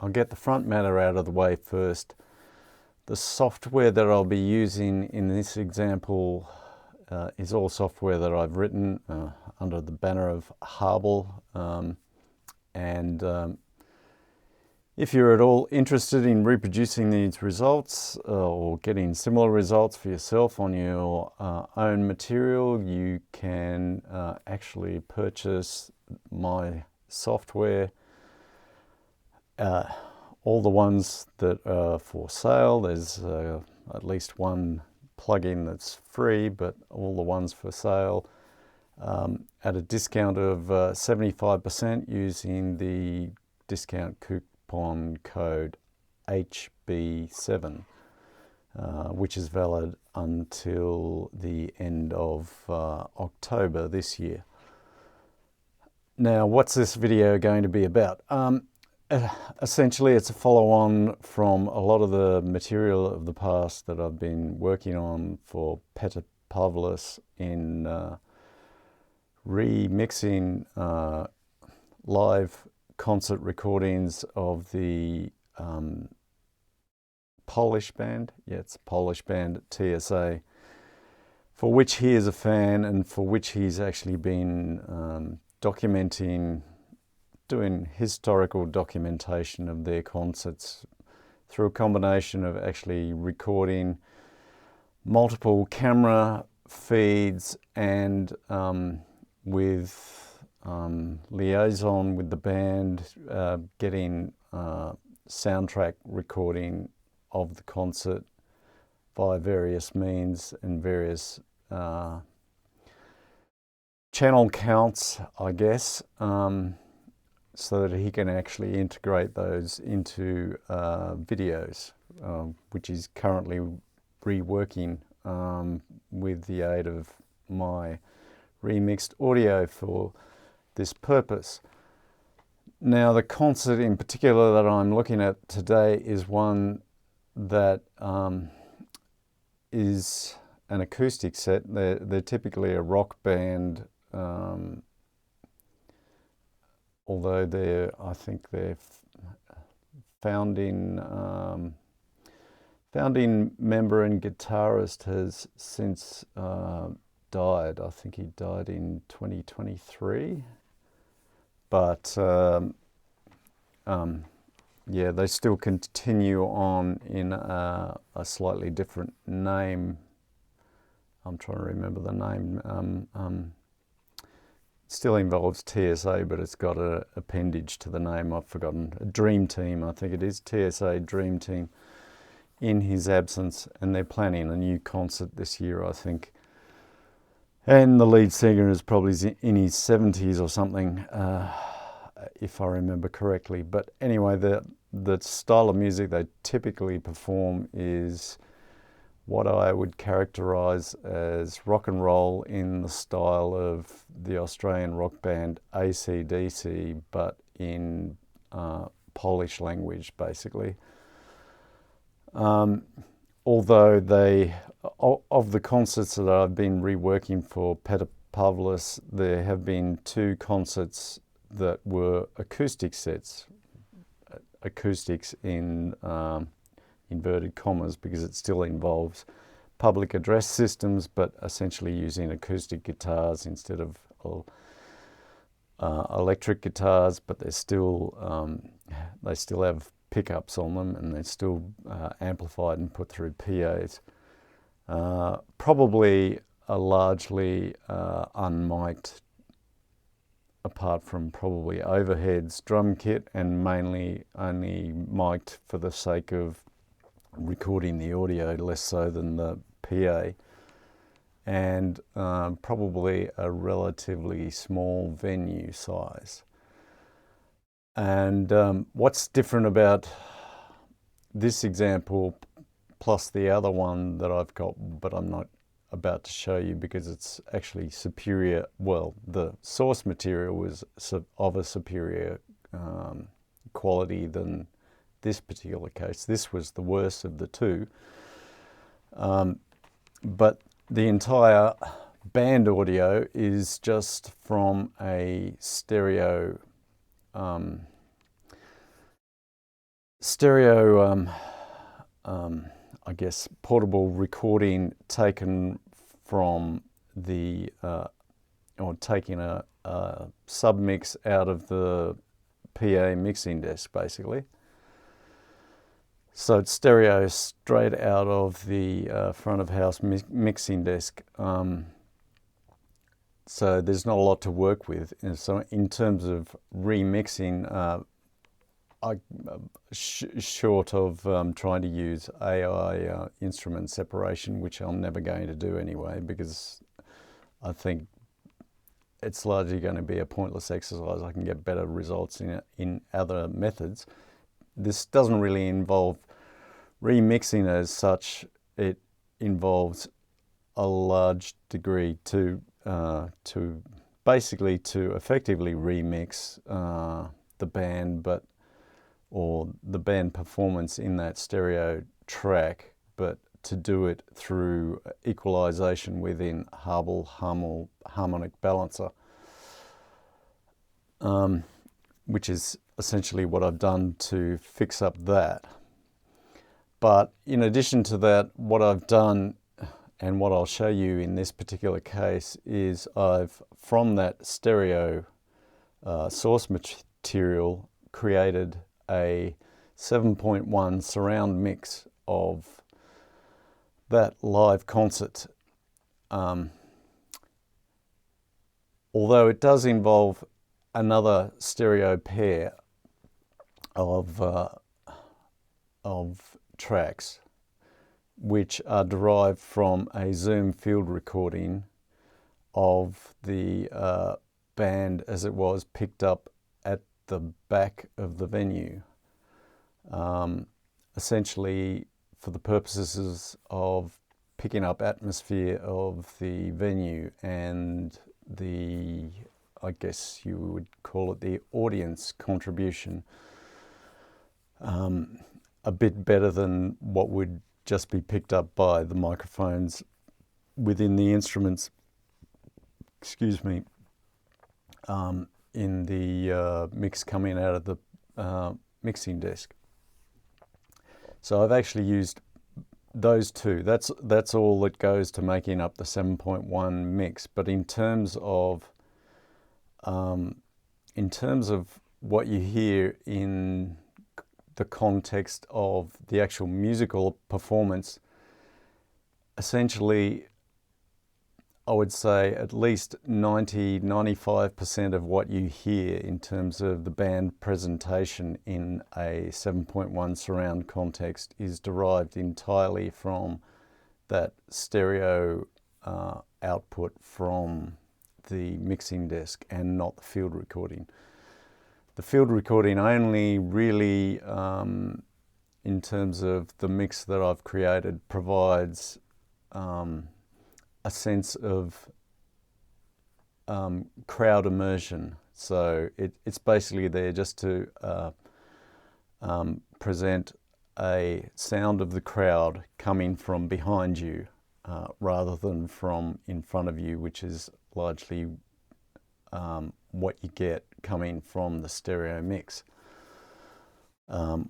I'll get the front matter out of the way first. The software that I'll be using in this example is all software that I've written under the banner of Har-Bal. If you're at all interested in reproducing these results or getting similar results for yourself on your own material, you can actually purchase my software. All the ones that are for sale, there's at least one plugin that's free, but all the ones for sale at a discount of 75% using the discount coupon code HB7, which is valid until the end of October this year. Now, what's this video going to be about? Essentially, it's a follow-on from a lot of the material of the past that I've been working on for Peter Pavlis in remixing live concert recordings of the Polish band. Yeah, it's a Polish band, TSA, for which he is a fan and for which he's actually been documenting, doing historical documentation of their concerts through a combination of actually recording multiple camera feeds and with liaison with the band, getting soundtrack recording of the concert via various means and various channel counts, I guess, so that he can actually integrate those into videos, which he's currently reworking with the aid of my remixed audio for this purpose. Now, the concert in particular that I'm looking at today is one that is an acoustic set. They're typically a rock band, although I think their founding member and guitarist has since died. I think he died in 2023. But yeah, they still continue on in a slightly different name. I'm trying to remember the name. Still involves TSA, but it's got an appendage to the name. I've forgotten. A Dream Team, I think it is. TSA Dream Team in his absence. And they're planning a new concert this year, I think. And the lead singer is probably in his 70s or something, if I remember correctly. But anyway, the style of music they typically perform is what I would characterize as rock and roll in the style of the Australian rock band AC/DC, but in Polish language, basically. Although of the concerts that I've been reworking for Peter Pavlis, there have been two concerts that were acoustic sets. Acoustics in inverted commas, because it still involves public address systems, but essentially using acoustic guitars instead of electric guitars. But they still have pickups on them, and they're still amplified and put through PAs. Probably a largely unmiked, apart from probably overheads, drum kit, and mainly only mic'd for the sake of recording the audio, less so than the PA, and probably a relatively small venue size. And what's different about this example plus the other one that I've got, but I'm not about to show you because it's actually superior. Well, the source material was of a superior quality than this particular case. This was the worst of the two. But the entire band audio is just from a stereo stereo, I guess, portable recording taken from the, or taking a submix out of the PA mixing desk, basically. So it's stereo straight out of the front of house mixing desk. So there's not a lot to work with. And so in terms of remixing, short of trying to use AI instrument separation, which I'm never going to do anyway, because I think it's largely going to be a pointless exercise. I can get better results in other methods. This doesn't really involve remixing as such. It involves a large degree to basically to effectively remix the band, or the band performance in that stereo track, but to do it through equalization within Har-Bal Harmonic Balancer, which is essentially what I've done to fix up that. But in addition to that, what I've done, and what I'll show you in this particular case, is I've, from that stereo source material, created a 7.1 surround mix of that live concert. Although it does involve another stereo pair of tracks, which are derived from a Zoom field recording of the band as it was picked up at the back of the venue, essentially for the purposes of picking up atmosphere of the venue and the, I guess you would call it, the audience contribution, a bit better than what would just be picked up by the microphones within the instruments, excuse me, in the mix coming out of the mixing desk. So I've actually used those two. That's all that goes to making up the 7.1 mix. But in terms of what you hear in the context of the actual musical performance, essentially, I would say at least 90-95% of what you hear in terms of the band presentation in a 7.1 surround context is derived entirely from that stereo output from the mixing desk and not the field recording. The field recording only really, in terms of the mix that I've created, provides a sense of crowd immersion. So it's basically there just to present a sound of the crowd coming from behind you rather than from in front of you, which is largely what you get coming from the stereo mix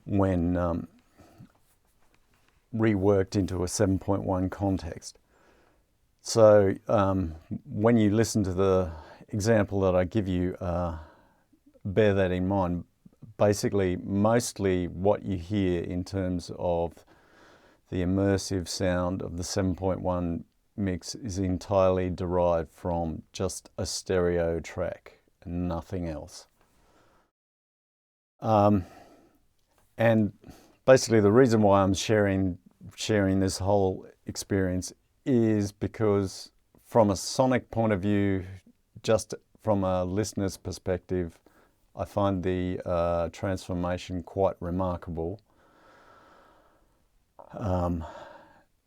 when reworked into a 7.1 context. So when you listen to the example that I give you, bear that in mind. Basically, mostly what you hear in terms of the immersive sound of the 7.1 mix is entirely derived from just a stereo track and nothing else. And basically the reason why I'm sharing this whole experience is because from a sonic point of view, just from a listener's perspective, I find the transformation quite remarkable,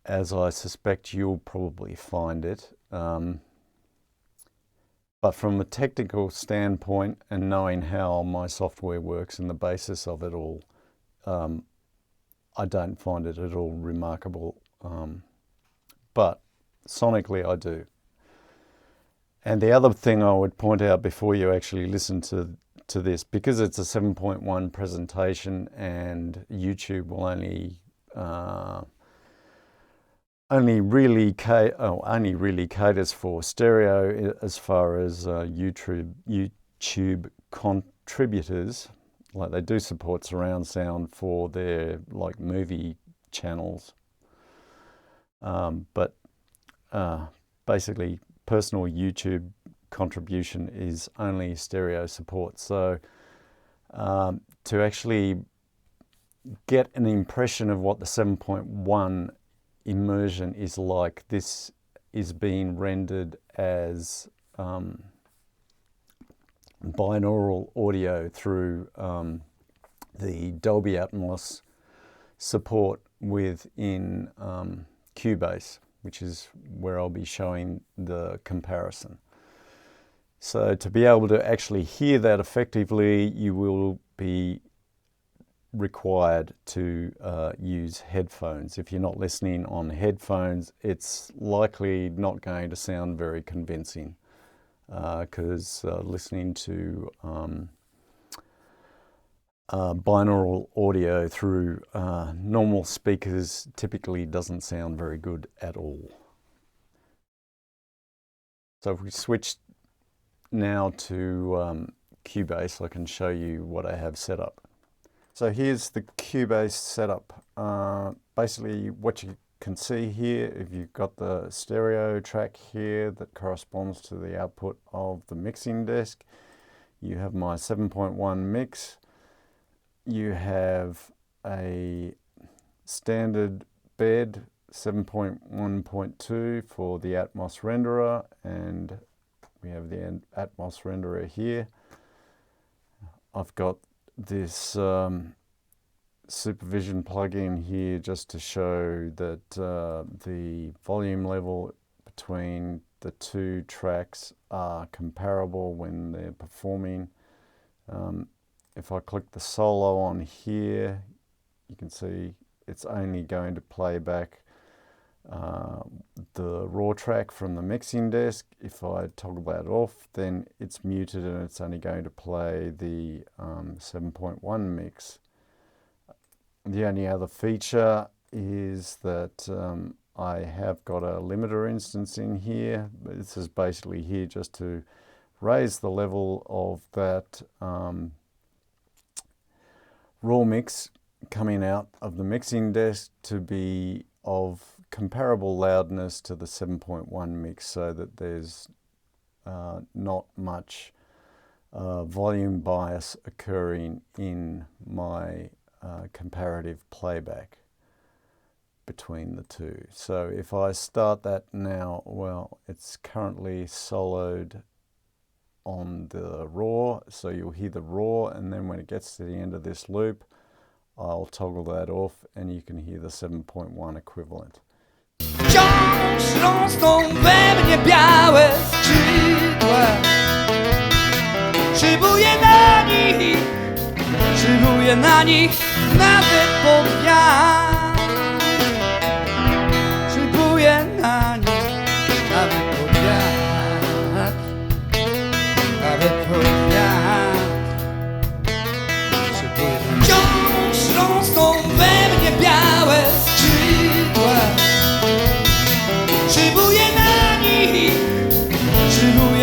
as I suspect you'll probably find it. But from a technical standpoint and knowing how my software works and the basis of it all, I don't find it at all remarkable. But sonically I do. And the other thing I would point out before you actually listen to to this, because it's a 7.1 presentation and YouTube will only really caters for stereo as far as YouTube contributors. Like, they do support surround sound for their like movie channels, but basically personal YouTube contribution is only stereo support. So to actually get an impression of what the 7.1 immersion is like, this is being rendered as binaural audio through the Dolby Atmos support within Cubase, which is where I'll be showing the comparison. So to be able to actually hear that effectively, you will be required to use headphones. If you're not listening on headphones, it's likely not going to sound very convincing, because listening to binaural audio through normal speakers typically doesn't sound very good at all. So if we switch now to Cubase, I can show you what I have set up. So here's the Cubase setup. Basically what you can see here, if you've got the stereo track here that corresponds to the output of the mixing desk, you have my 7.1 mix, you have a standard bed 7.1.2 for the Atmos renderer, and we have the Atmos renderer here. I've got this supervision plugin here just to show that the volume level between the two tracks are comparable when they're performing. If I click the solo on here, you can see it's only going to play back the raw track from the mixing desk. If I toggle that off, then it's muted and it's only going to play the 7.1 mix. The only other feature is that I have got a limiter instance in here. This is basically here just to raise the level of that raw mix coming out of the mixing desk to be of comparable loudness to the 7.1 mix, so that there's not much volume bias occurring in my comparative playback between the two. So if I start that now, well, it's currently soloed on the raw, so you'll hear the raw, and then when it gets to the end of this loop, I'll toggle that off and you can hear the 7.1 equivalent. Wciąż rosną we mnie białe skrzydła. Szybuję na nich nawet pod wiatr. Szybuję na nich nawet pod wiatr. Nawet pod wiatr. Szybuję. Wciąż rosną we mnie białe skrzydła. Szybuję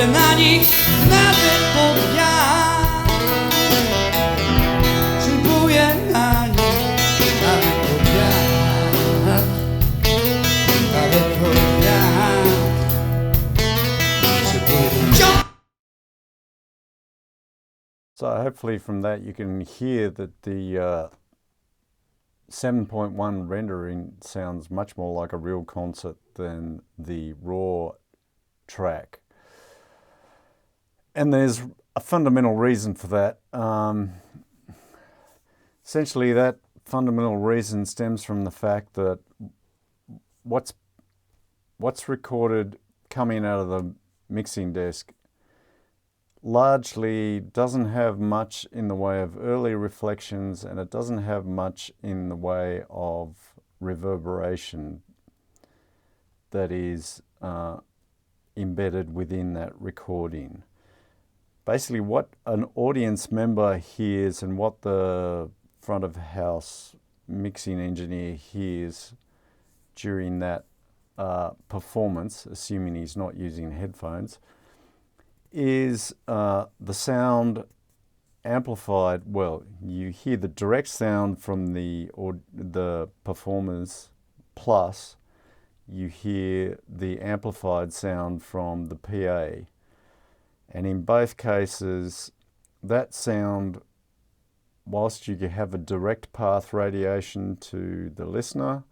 na nich nawet pod wiatr. Szybuję na nich nawet pod wiatr. Nawet pod wiatr. Szybuję. So hopefully from that you can hear that the 7.1 rendering sounds much more like a real concert than the raw track. And there's a fundamental reason for that. Essentially that fundamental reason stems from the fact that what's recorded coming out of the mixing desk largely doesn't have much in the way of early reflections, and it doesn't have much in the way of reverberation that is embedded within that recording. basically what an audience member hears and what the front of house mixing engineer hears during that performance, assuming he's not using headphones, is the sound amplified. Well, you hear the direct sound from the performers, plus you hear the amplified sound from the PA. And in both cases, that sound, whilst you have a direct path radiation to the listener,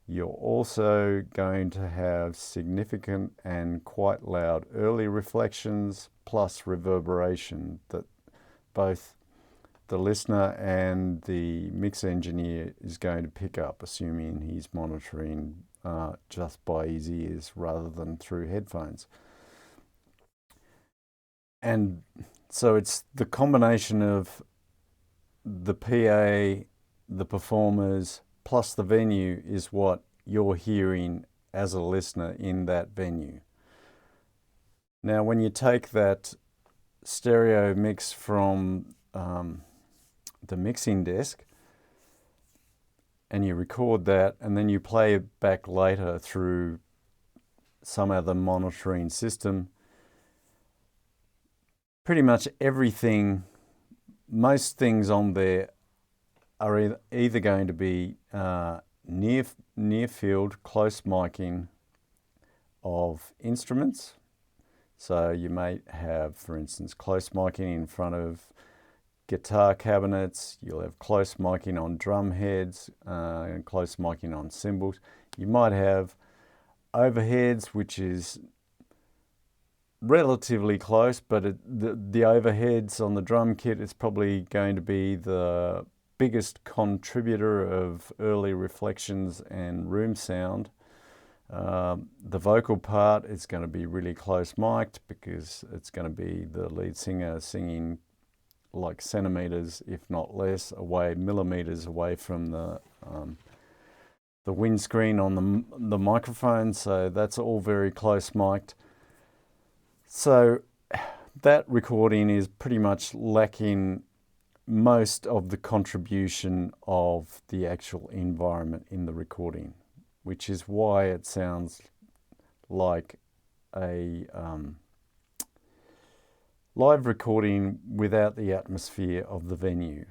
you're also going to have significant and quite loud early reflections plus reverberation that both the listener and the mix engineer is going to pick up, assuming he's monitoring just by his ears rather than through headphones. And so it's the combination of the PA, the performers, plus the venue is what you're hearing as a listener in that venue. Now, when you take that stereo mix from the mixing desk and you record that, and then you play it back later through some other monitoring system, pretty much everything, most things on there are either going to be near field, close miking of instruments. So you may have, for instance, close miking in front of guitar cabinets. You'll have close miking on drum heads, and close miking on cymbals. You might have overheads, which is relatively close, but the overheads on the drum kit is probably going to be the biggest contributor of early reflections and room sound. The vocal part is going to be really close mic'd because it's going to be the lead singer singing like centimeters, if not less, away, millimeters away from the windscreen on the microphone. So that's all very close mic'd. So that recording is pretty much lacking most of the contribution of the actual environment in the recording, which is why it sounds like a live recording without the atmosphere of the venue.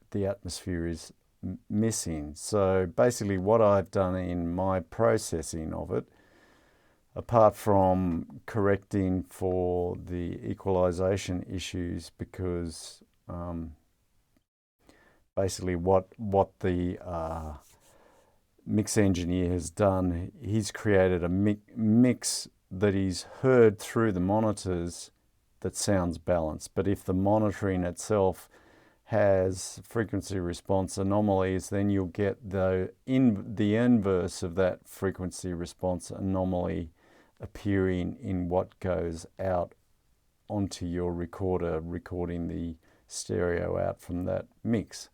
The atmosphere is missing. So basically what I've done in my processing of it, apart from correcting for the equalization issues, because basically what the mix engineer has done, he's created a mix that is heard through the monitors that sounds balanced. But if the monitoring itself has frequency response anomalies, then you'll get the inverse of that frequency response anomaly appearing in what goes out onto your recorder, recording the stereo out from that mix,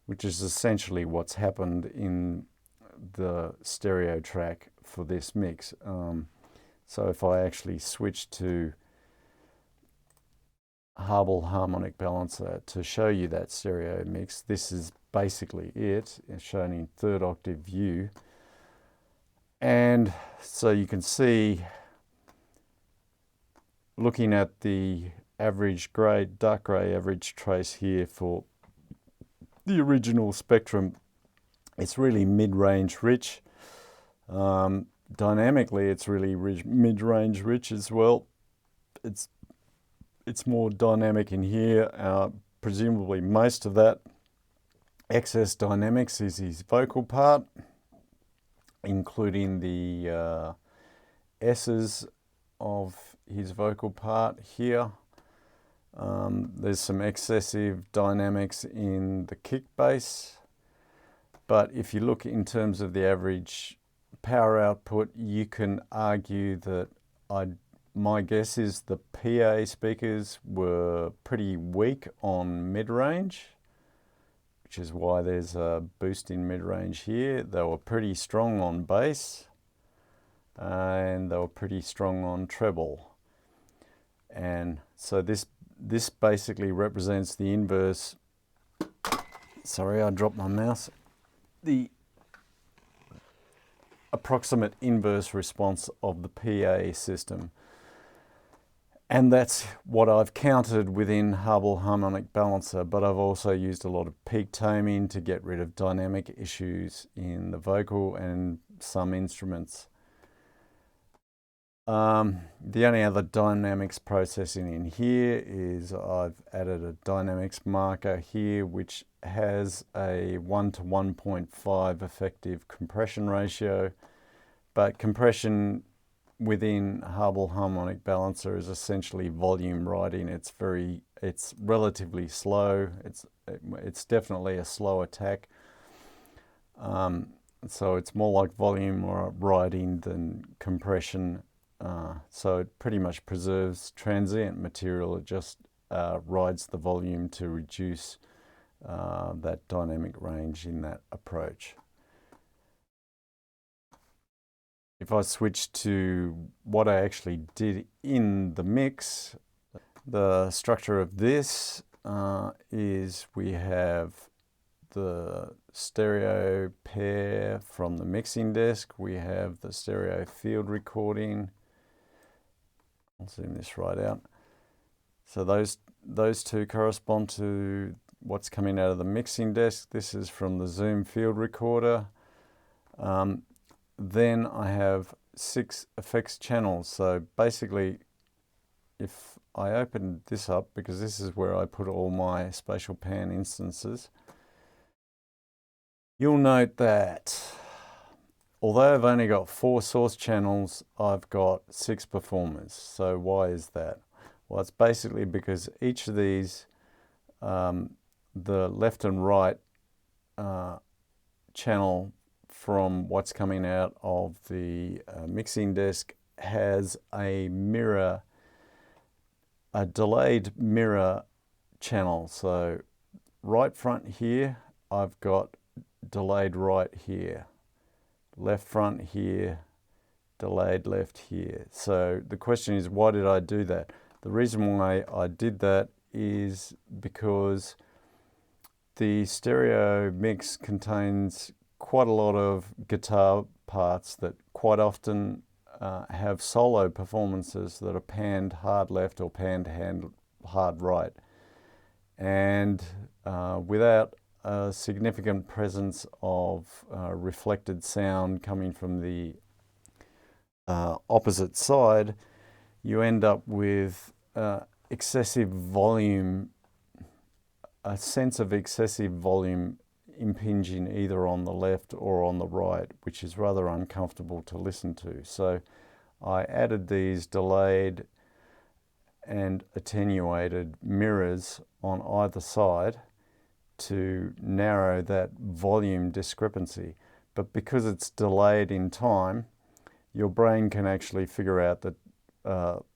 which is essentially what's happened in the stereo track for this mix. So if I actually switch to Har-Bal Harmonic Balancer to show you that stereo mix, this is basically it. It's shown in third octave view. And so you can see, looking at the average grey, dark grey average trace here for the original Spectrum, it's really mid-range rich. Dynamically, it's really mid-range rich as well. It's more dynamic in here. Presumably most of that excess dynamics is his vocal part, including the S's of his vocal part here. There's some excessive dynamics in the kick bass, but if you look in terms of the average power output, you can argue that my guess is the PA speakers were pretty weak on mid-range, which is why there's a boost in mid-range here. They were pretty strong on bass, and they were pretty strong on treble. And so this this basically represents the inverse. Sorry, I dropped my mouse. The approximate inverse response of the PA system. And that's what I've counted within Har-Bal Harmonic Balancer, but I've also used a lot of peak taming to get rid of dynamic issues in the vocal and some instruments. The only other dynamics processing in here is I've added a dynamics marker here, which has a 1 to 1.5 effective compression ratio, but compression within Har-Bal Harmonic Balancer is essentially volume writing. It's relatively slow. It's definitely a slow attack. So it's more like volume or writing than compression. So it pretty much preserves transient material. It just rides the volume to reduce that dynamic range in that approach. If I switch to what I actually did in the mix, the structure of this is we have the stereo pair from the mixing desk. We have the stereo field recording. I'll zoom this right out. So those two correspond to what's coming out of the mixing desk. This is from the Zoom field recorder. Then I have 6 effects channels. So basically, if I open this up, because this is where I put all my spatial pan instances, you'll note that although I've only got 4 source channels, I've got 6 performers. So why is that? Well, it's basically because each of these, the left and right channel from what's coming out of the mixing desk has a mirror, a delayed mirror channel. So right front here, I've got delayed right here. Left front here, delayed left here. So the question is, why did I do that? The reason why I did that is because the stereo mix contains quite a lot of guitar parts that quite often have solo performances that are panned hard left or panned hard right. And without a significant presence of reflected sound coming from the opposite side, you end up with excessive volume, a sense of excessive volume impinging either on the left or on the right, which is rather uncomfortable to listen to. So I added these delayed and attenuated mirrors on either side to narrow that volume discrepancy. But because it's delayed in time, your brain can actually figure out that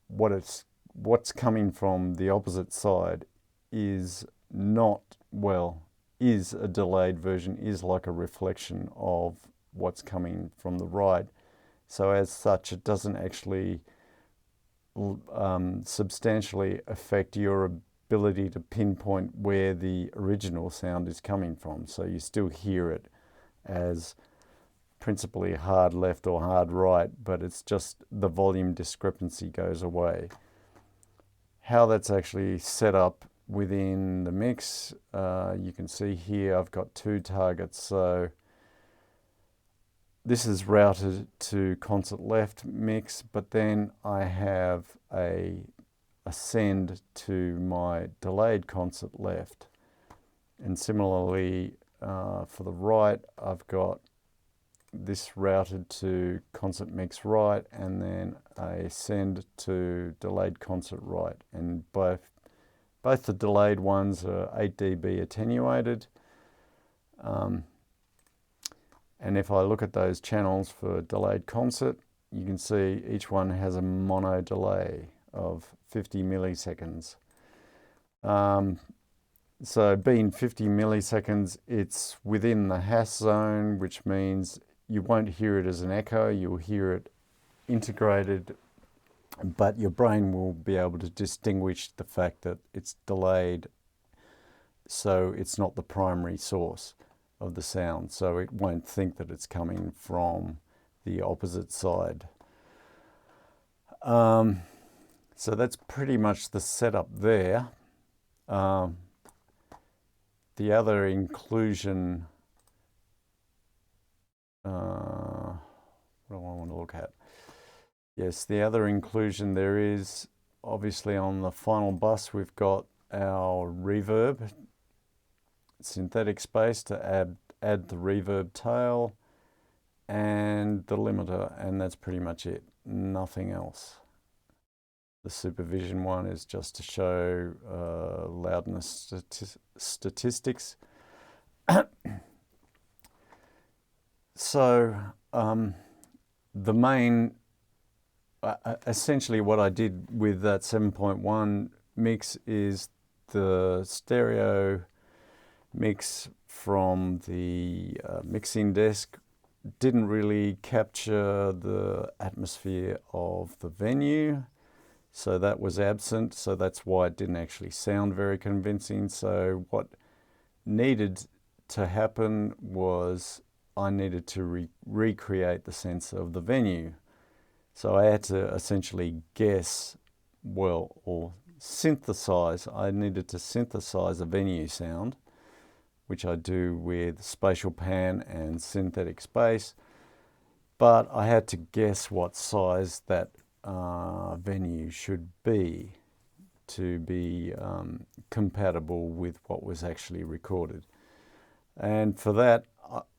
what's coming from the opposite side is not, well, is a delayed version, is like a reflection of what's coming from the right. So as such, it doesn't actually substantially affect your ability to pinpoint where the original sound is coming from. So you still hear it as principally hard left or hard right, but it's just the volume discrepancy goes away. How that's actually set up within the mix, you can see here I've got 2 targets. So this is routed to concert left mix, but then I have a send to my delayed concert left. And similarly for the right, I've got this routed to concert mix right, and then a send to delayed concert right. And both the delayed ones are 8 dB attenuated. And if I look at those channels for delayed concert, you can see each one has a mono delay of 50 milliseconds. So being 50 milliseconds, it's within the Hass zone, which means you won't hear it as an echo, you'll hear it integrated but your brain will be able to distinguish the fact that it's delayed, so it's not the primary source of the sound, so it won't think that it's coming from the opposite side. So that's pretty much the setup there. The other inclusion, what do I want to look at? Yes, the other inclusion there is, obviously on the final bus we've got our reverb, synthetic space to add the reverb tail, and the limiter, and that's pretty much it, nothing else. The supervision one is just to show loudness statistics. So the main, essentially what I did with that 7.1 mix is the stereo mix from the mixing desk didn't really capture the atmosphere of the venue, so that was absent, so that's why it didn't actually sound very convincing. So what needed to happen was I needed to recreate the sense of the venue. So I had to essentially guess, well, or synthesize. I needed to synthesize a venue sound, which I do with spatial pan and synthetic space, but I had to guess what size that venue should be to be compatible with what was actually recorded. And for that,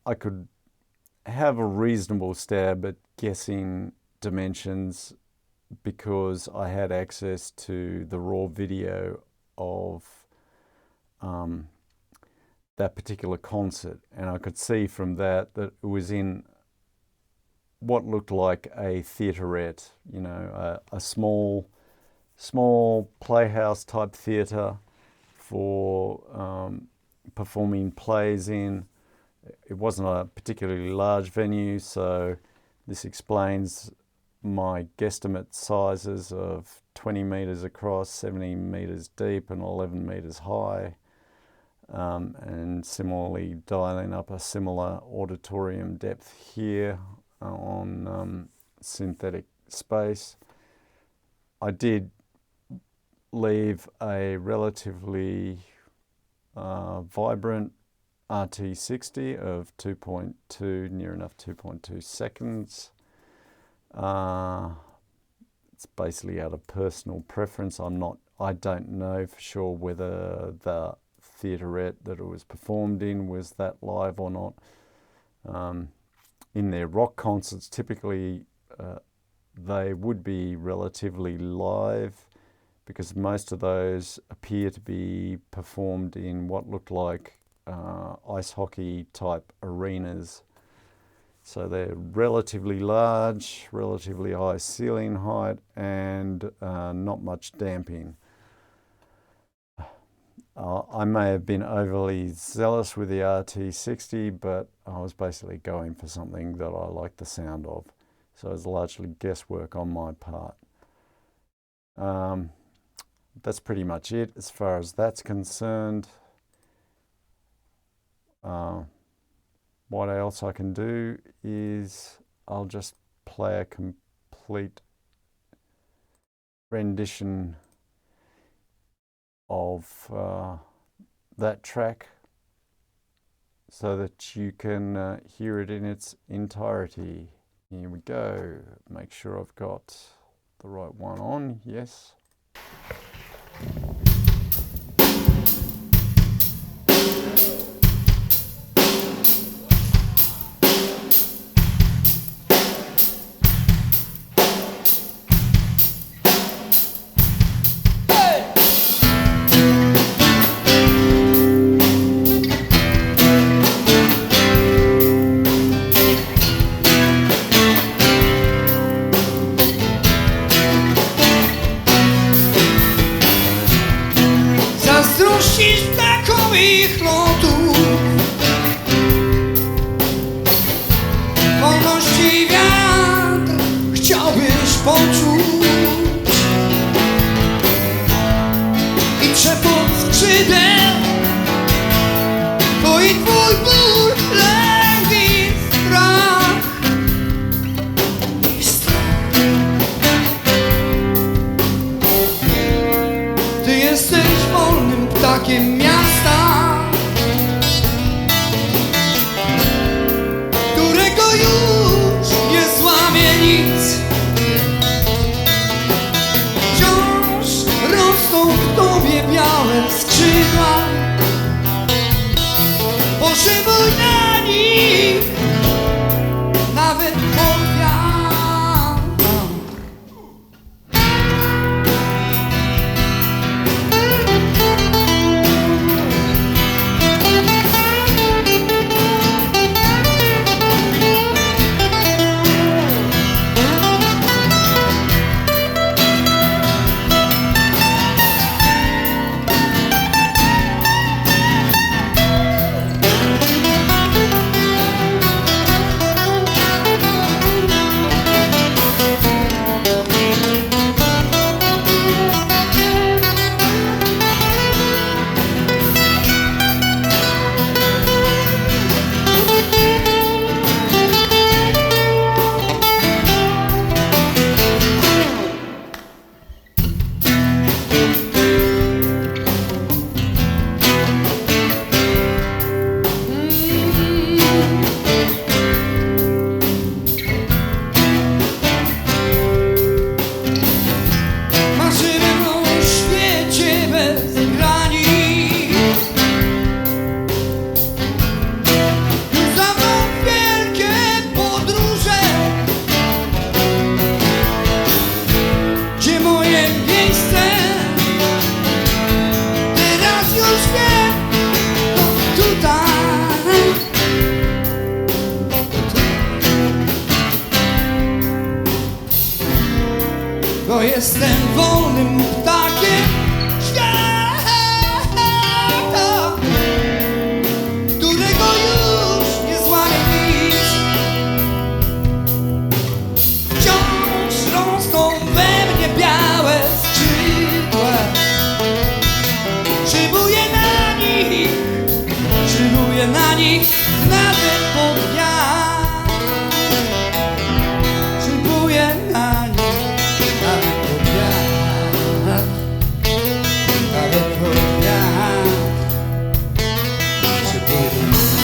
I could have a reasonable stab at guessing dimensions because I had access to the raw video of that particular concert, and I could see from that that it was in what looked like a theaterette, you know, a small playhouse type theatre for performing plays in. It wasn't a particularly large venue, so this explains my guesstimate sizes of 20 metres across, 17 metres deep and 11 metres high. And similarly dialing up a similar auditorium depth here on synthetic space. I did leave a relatively vibrant RT60 of 2.2, near enough 2.2 seconds. It's basically out of personal preference. I don't know for sure whether the theaterette that it was performed in was that live or not. In their rock concerts, typically they would be relatively live because most of those appear to be performed in what looked like ice hockey type arenas. So they're relatively large, relatively high ceiling height, and not much damping. I may have been overly zealous with the RT60, but I was basically going for something that I liked the sound of. So it's largely guesswork on my part. That's pretty much it as far as that's concerned. What else I can do is I'll just play a complete rendition of that track so that you can hear it in its entirety. Here we go. Make sure I've got the right one on. Yes. bo jestem wolnym ptakiem świata, którego już nie złamie nic. Wciąż rosną we mnie białe skrzydła. Szybuję na nich nawet pod wiatr. Szybuję na nich nawet pod wiatr. Nawet pod wiatr. Szybuję na nich.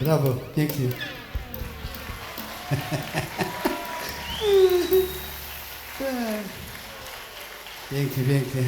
Brawo, pięknie. Pięknie, pięknie.